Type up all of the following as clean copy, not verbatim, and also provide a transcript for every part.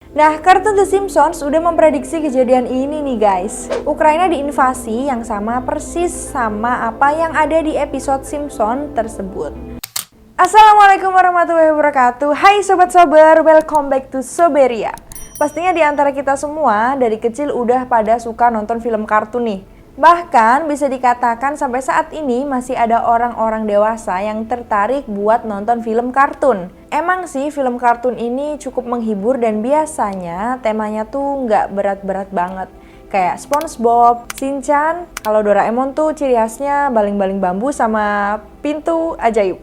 Nah, kartun The Simpsons udah memprediksi kejadian ini nih guys. Ukraina diinvasi yang sama persis sama apa yang ada di episode Simpson tersebut. Assalamualaikum warahmatullahi wabarakatuh. Hai Sobat Sober, welcome back to Soberia. Pastinya di antara kita semua dari kecil udah pada suka nonton film kartun nih. Bahkan bisa dikatakan sampai saat ini masih ada orang-orang dewasa yang tertarik buat nonton film kartun. Emang sih film kartun ini cukup menghibur dan biasanya temanya tuh nggak berat-berat banget. Kayak SpongeBob, Shinchan, kalau Doraemon tuh ciri khasnya baling-baling bambu sama pintu ajaib.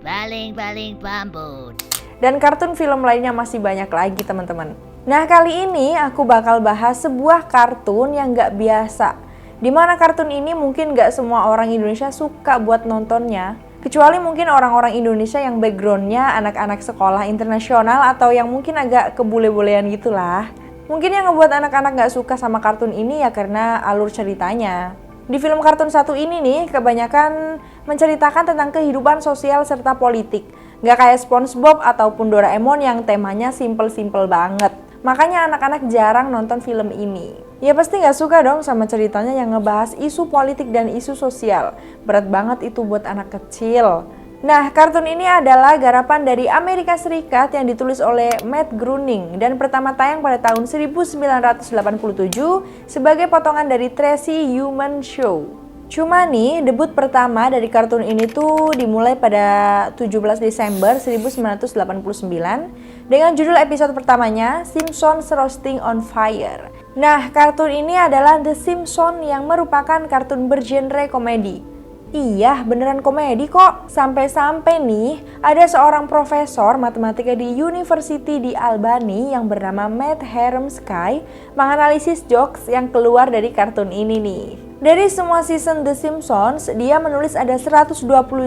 Baling-baling bambu. Dan kartun film lainnya masih banyak lagi teman-teman. Nah kali ini aku bakal bahas sebuah kartun yang gak biasa. Dimana kartun ini mungkin gak semua orang Indonesia suka buat nontonnya. Kecuali mungkin orang-orang Indonesia yang backgroundnya anak-anak sekolah internasional atau yang mungkin agak kebule-bulean gitulah. Mungkin yang ngebuat anak-anak gak suka sama kartun ini ya karena alur ceritanya. Di film kartun satu ini nih kebanyakan menceritakan tentang kehidupan sosial serta politik. Gak kayak SpongeBob ataupun Doraemon yang temanya simple-simple banget. Makanya anak-anak jarang nonton film ini. Ya pasti gak suka dong sama ceritanya yang ngebahas isu politik dan isu sosial. Berat banget itu buat anak kecil. Nah, kartun ini adalah garapan dari Amerika Serikat yang ditulis oleh Matt Groening dan pertama tayang pada tahun 1987 sebagai potongan dari Tracy Ullman Show. Cuma nih, debut pertama dari kartun ini tuh dimulai pada 17 Desember 1989 dengan judul episode pertamanya Simpsons Roasting on Fire. Nah, kartun ini adalah The Simpsons yang merupakan kartun bergenre komedi. Iya, beneran komedi kok. Sampai-sampai nih, ada seorang profesor matematika di University di Albany yang bernama Matt Hermsky menganalisis jokes yang keluar dari kartun ini nih. Dari semua season The Simpsons, dia menulis ada 120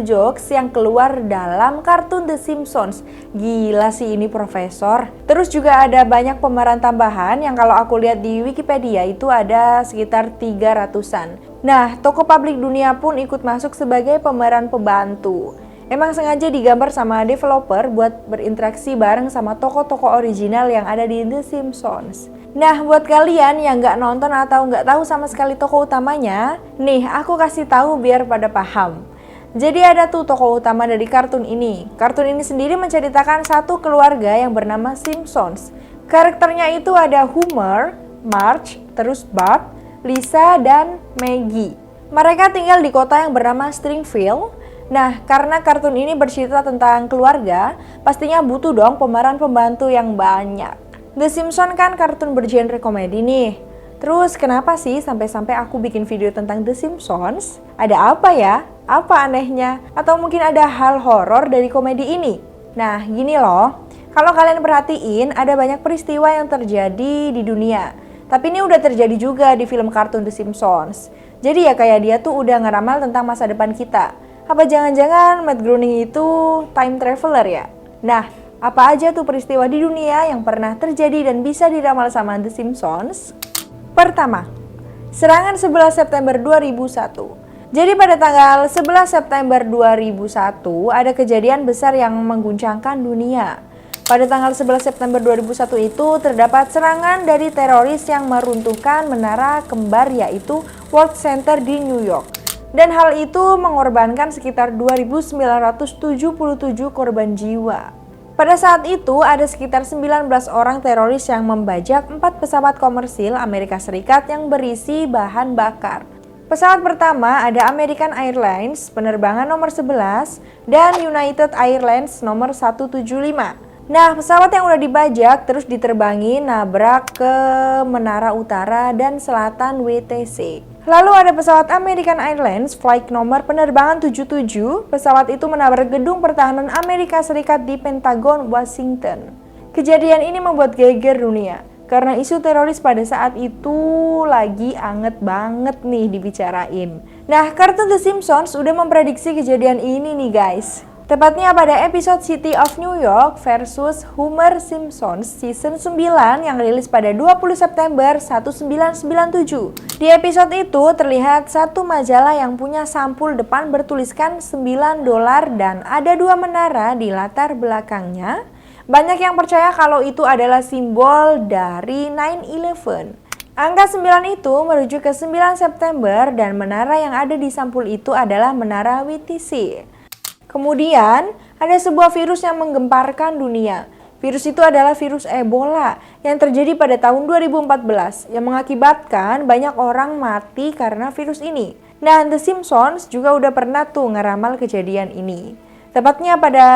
jokes yang keluar dalam kartun The Simpsons. Gila sih ini profesor. Terus juga ada banyak pemeran tambahan yang kalau aku lihat di Wikipedia itu ada sekitar 300-an. Nah, toko publik dunia pun ikut masuk sebagai pemeran pembantu. Emang sengaja digambar sama developer buat berinteraksi bareng sama tokoh-tokoh original yang ada di The Simpsons. Nah, buat kalian yang nggak nonton atau nggak tahu sama sekali tokoh utamanya, nih aku kasih tahu biar pada paham. Jadi ada tuh tokoh utama dari kartun ini. Kartun ini sendiri menceritakan satu keluarga yang bernama Simpsons. Karakternya itu ada Homer, Marge, terus Bart, Lisa, dan Maggie. Mereka tinggal di kota yang bernama Springfield. Nah, karena kartun ini bercerita tentang keluarga, pastinya butuh dong pemeran pembantu yang banyak. The Simpsons kan kartun bergenre komedi nih. Terus kenapa sih sampai-sampai aku bikin video tentang The Simpsons? Ada apa ya? Apa anehnya? Atau mungkin ada hal horor dari komedi ini? Nah, gini loh. Kalau kalian perhatiin, ada banyak peristiwa yang terjadi di dunia. Tapi ini udah terjadi juga di film kartun The Simpsons. Jadi ya kayak dia tuh udah ngeramal tentang masa depan kita. Apa jangan-jangan Matt Groening itu time traveler ya? Nah, apa aja tuh peristiwa di dunia yang pernah terjadi dan bisa diramal sama The Simpsons? Pertama, serangan 11 September 2001. Jadi pada tanggal 11 September 2001 ada kejadian besar yang mengguncangkan dunia. Pada tanggal 11 September 2001 itu terdapat serangan dari teroris yang meruntuhkan menara kembar yaitu World Center di New York. Dan hal itu mengorbankan sekitar 2.977 korban jiwa. Pada saat itu ada sekitar 19 orang teroris yang membajak 4 pesawat komersil Amerika Serikat yang berisi bahan bakar. Pesawat pertama ada American Airlines penerbangan nomor 11 dan United Airlines nomor 175. Nah, pesawat yang udah dibajak terus diterbangi nabrak ke Menara Utara dan Selatan WTC. Lalu ada pesawat American Airlines flight nomor penerbangan 77. Pesawat itu menabrak gedung pertahanan Amerika Serikat di Pentagon, Washington. Kejadian ini membuat geger dunia karena isu teroris pada saat itu lagi anget banget nih dibicarain. Nah, kartun The Simpsons udah memprediksi kejadian ini nih guys. Tepatnya pada episode City of New York versus Homer Simpson season 9 yang rilis pada 20 September 1997. Di episode itu terlihat satu majalah yang punya sampul depan bertuliskan $9 dan ada 2 menara di latar belakangnya. Banyak yang percaya kalau itu adalah simbol dari 9/11. Angka 9 itu merujuk ke 9 September dan menara yang ada di sampul itu adalah menara WTC. Kemudian, ada sebuah virus yang menggemparkan dunia. Virus itu adalah virus Ebola yang terjadi pada tahun 2014 yang mengakibatkan banyak orang mati karena virus ini. Nah, The Simpsons juga udah pernah tuh ngeramal kejadian ini. Tepatnya pada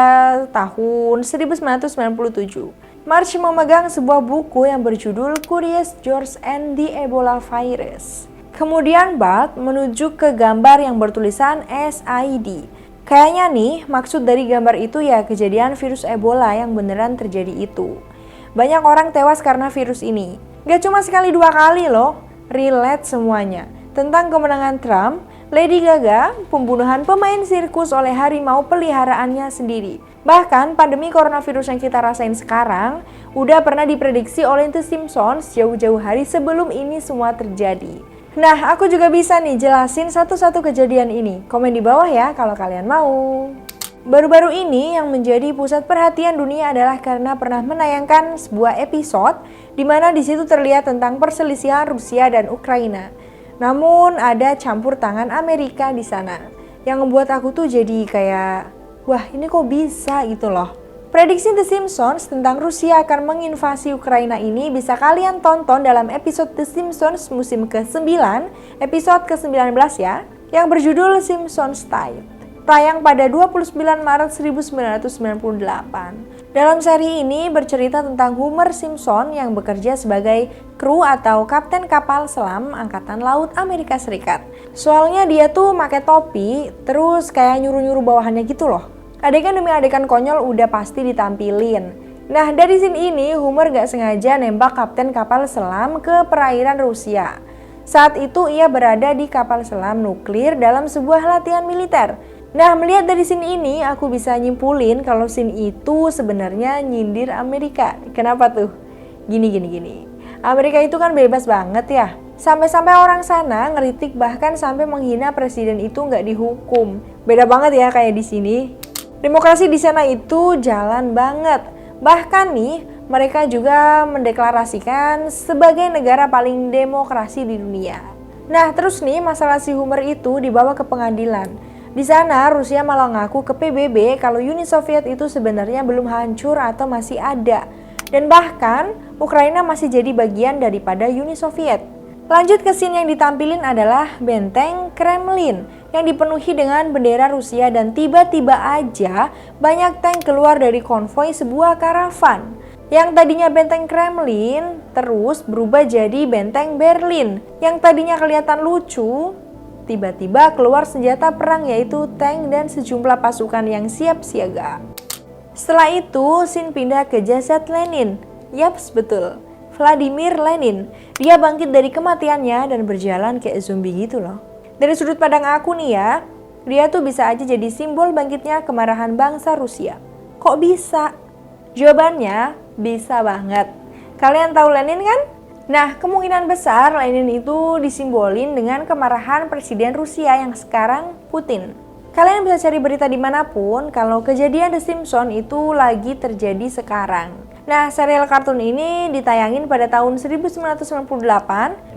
tahun 1997. Marge memegang sebuah buku yang berjudul Curious George and the Ebola Virus. Kemudian Bart menuju ke gambar yang bertulisan SID. Kayaknya nih, maksud dari gambar itu ya kejadian virus Ebola yang beneran terjadi itu. Banyak orang tewas karena virus ini. Gak cuma sekali 2 kali loh, relate semuanya. Tentang kemenangan Trump, Lady Gaga, pembunuhan pemain sirkus oleh harimau peliharaannya sendiri. Bahkan pandemi coronavirus yang kita rasain sekarang udah pernah diprediksi oleh The Simpsons jauh-jauh hari sebelum ini semua terjadi. Nah, aku juga bisa nih jelasin satu-satu kejadian ini. Komen di bawah ya kalau kalian mau. Baru-baru ini yang menjadi pusat perhatian dunia adalah karena pernah menayangkan sebuah episode di mana di situ terlihat tentang perselisihan Rusia dan Ukraina. Namun ada campur tangan Amerika di sana yang membuat aku tuh jadi kayak, wah ini kok bisa gitu loh. Prediksi The Simpsons tentang Rusia akan menginvasi Ukraina ini bisa kalian tonton dalam episode The Simpsons musim ke-9, episode ke-19 ya, yang berjudul Simpsons Tide. Tayang pada 29 Maret 1998. Dalam seri ini bercerita tentang Homer Simpson yang bekerja sebagai kru atau kapten kapal selam Angkatan Laut Amerika Serikat. Soalnya dia tuh pakai topi, terus kayak nyuruh-nyuruh bawahannya gitu loh. Adegan demi adegan konyol udah pasti ditampilin. Nah, dari scene ini Homer gak sengaja nembak kapten kapal selam ke perairan Rusia. Saat itu ia berada di kapal selam nuklir dalam sebuah latihan militer. Nah, melihat dari scene ini, aku bisa nyimpulin kalau scene itu sebenarnya nyindir Amerika. Kenapa tuh? Gini. Amerika itu kan bebas banget ya. Sampai-sampai orang sana ngeritik bahkan sampai menghina presiden itu nggak dihukum. Beda banget ya kayak di sini. Demokrasi di sana itu jalan banget. Bahkan nih, mereka juga mendeklarasikan sebagai negara paling demokrasi di dunia. Nah, terus nih masalah si Homer itu dibawa ke pengadilan. Di sana, Rusia malah ngaku ke PBB kalau Uni Soviet itu sebenarnya belum hancur atau masih ada. Dan bahkan, Ukraina masih jadi bagian daripada Uni Soviet. Lanjut ke scene yang ditampilin adalah benteng Kremlin yang dipenuhi dengan bendera Rusia dan tiba-tiba aja banyak tank keluar dari konvoi sebuah karavan. Yang tadinya benteng Kremlin terus berubah jadi benteng Berlin. Yang tadinya kelihatan lucu, tiba-tiba keluar senjata perang yaitu tank dan sejumlah pasukan yang siap siaga. Setelah itu, scene pindah ke jasad Lenin. Yaps, betul. Vladimir Lenin. Dia bangkit dari kematiannya dan berjalan kayak zombie gitu loh. Dari sudut pandang aku nih ya, dia tuh bisa aja jadi simbol bangkitnya kemarahan bangsa Rusia. Kok bisa? Jawabannya, bisa banget. Kalian tahu Lenin kan? Nah, kemungkinan besar Lenin itu disimbolin dengan kemarahan Presiden Rusia yang sekarang Putin. Kalian bisa cari berita dimanapun kalau kejadian The Simpsons itu lagi terjadi sekarang. Nah, serial kartun ini ditayangin pada tahun 1998,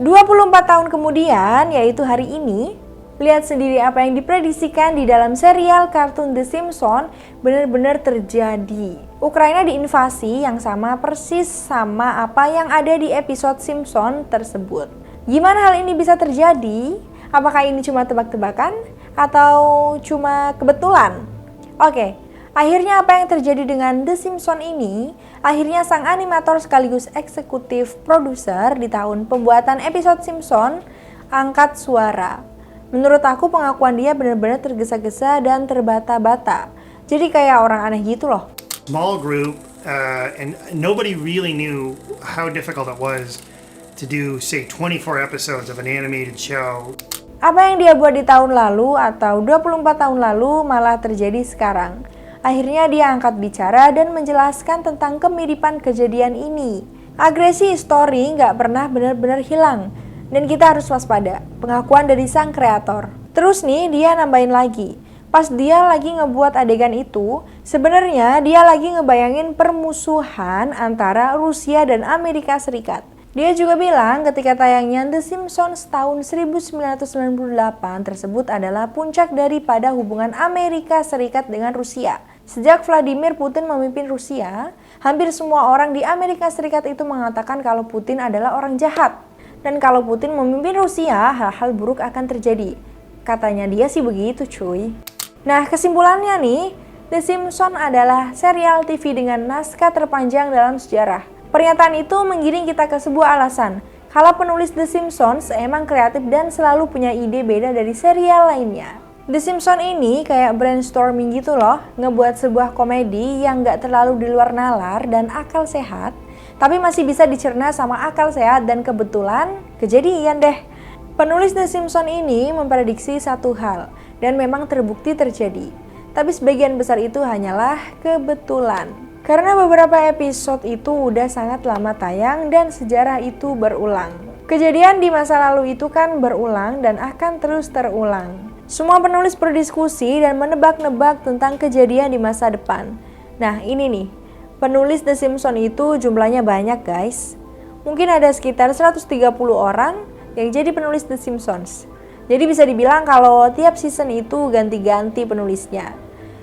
24 tahun kemudian, yaitu hari ini. Lihat sendiri apa yang diprediksikan di dalam serial kartun The Simpsons benar-benar terjadi. Ukraina diinvasi yang sama persis sama apa yang ada di episode Simpsons tersebut. Gimana hal ini bisa terjadi? Apakah ini cuma tebak-tebakan atau cuma kebetulan? Oke, akhirnya apa yang terjadi dengan The Simpsons ini? Akhirnya sang animator sekaligus eksekutif produser di tahun pembuatan episode Simpsons angkat suara. Menurut aku pengakuan dia benar-benar tergesa-gesa dan terbata-bata. Jadi kayak orang aneh gitu loh. Small group and nobody really knew how difficult it was to do, say, 24 episodes of an animated show. Apa yang dia buat di tahun lalu atau 24 tahun lalu malah terjadi sekarang. Akhirnya dia angkat bicara dan menjelaskan tentang kemiripan kejadian ini. Agresi story nggak pernah benar-benar hilang. Dan kita harus waspada, pengakuan dari sang kreator. Terus nih dia nambahin lagi, Pas dia lagi ngebuat adegan itu, sebenarnya dia lagi ngebayangin permusuhan antara Rusia dan Amerika Serikat. Dia juga bilang ketika tayangnya The Simpsons tahun 1998 tersebut adalah puncak daripada hubungan Amerika Serikat dengan Rusia. Sejak Vladimir Putin memimpin Rusia, hampir semua orang di Amerika Serikat itu mengatakan kalau Putin adalah orang jahat. Dan kalau Putin memimpin Rusia, hal-hal buruk akan terjadi. Katanya dia sih begitu cuy. Nah, kesimpulannya nih, The Simpsons adalah serial TV dengan naskah terpanjang dalam sejarah. Pernyataan itu menggiring kita ke sebuah alasan. Kalau penulis The Simpsons emang kreatif dan selalu punya ide beda dari serial lainnya. The Simpsons ini kayak brainstorming gitu loh, ngebuat sebuah komedi yang gak terlalu di luar nalar dan akal sehat, tapi masih bisa dicerna sama akal sehat dan kebetulan kejadian deh. Penulis The Simpsons ini memprediksi satu hal, dan memang terbukti terjadi. Tapi sebagian besar itu hanyalah kebetulan. Karena beberapa episode itu udah sangat lama tayang dan sejarah itu berulang. Kejadian di masa lalu itu kan berulang dan akan terus terulang. Semua penulis berdiskusi dan menebak-nebak tentang kejadian di masa depan. Nah ini nih, penulis The Simpsons itu jumlahnya banyak guys. Mungkin ada sekitar 130 orang yang jadi penulis The Simpsons. Jadi bisa dibilang kalau tiap season itu ganti-ganti penulisnya.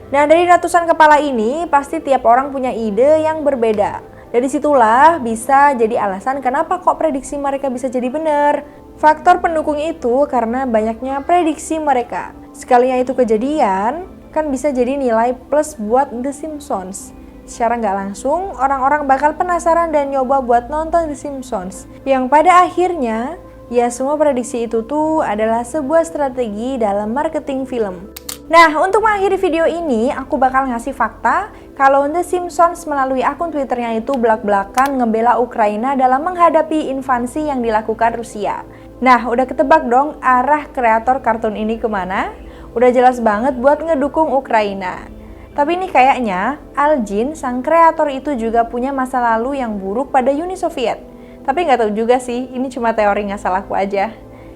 Nah dari ratusan kepala ini pasti tiap orang punya ide yang berbeda. Dari situlah bisa jadi alasan kenapa kok prediksi mereka bisa jadi benar. Faktor pendukung itu karena banyaknya prediksi mereka. Sekalinya itu kejadian, kan bisa jadi nilai plus buat The Simpsons. Secara nggak langsung, orang-orang bakal penasaran dan nyoba buat nonton The Simpsons. Yang pada akhirnya, ya semua prediksi itu tuh adalah sebuah strategi dalam marketing film. Nah, untuk mengakhiri video ini, aku bakal ngasih fakta kalau The Simpsons melalui akun Twitternya itu belak-belakan ngebela Ukraina dalam menghadapi invasi yang dilakukan Rusia. Nah, udah ketebak dong arah kreator kartun ini kemana? Udah jelas banget buat ngedukung Ukraina. Tapi ini kayaknya Al Jean, sang kreator itu juga punya masa lalu yang buruk pada Uni Soviet. Tapi nggak tahu juga sih, ini cuma teori ngasal aku aja.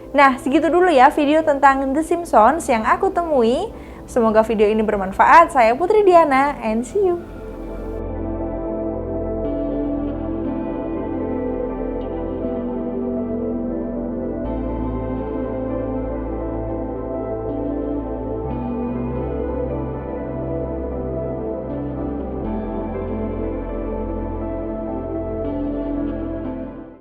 Nah, segitu dulu ya video tentang The Simpsons yang aku temui. Semoga video ini bermanfaat. Saya Putri Diana, and see you!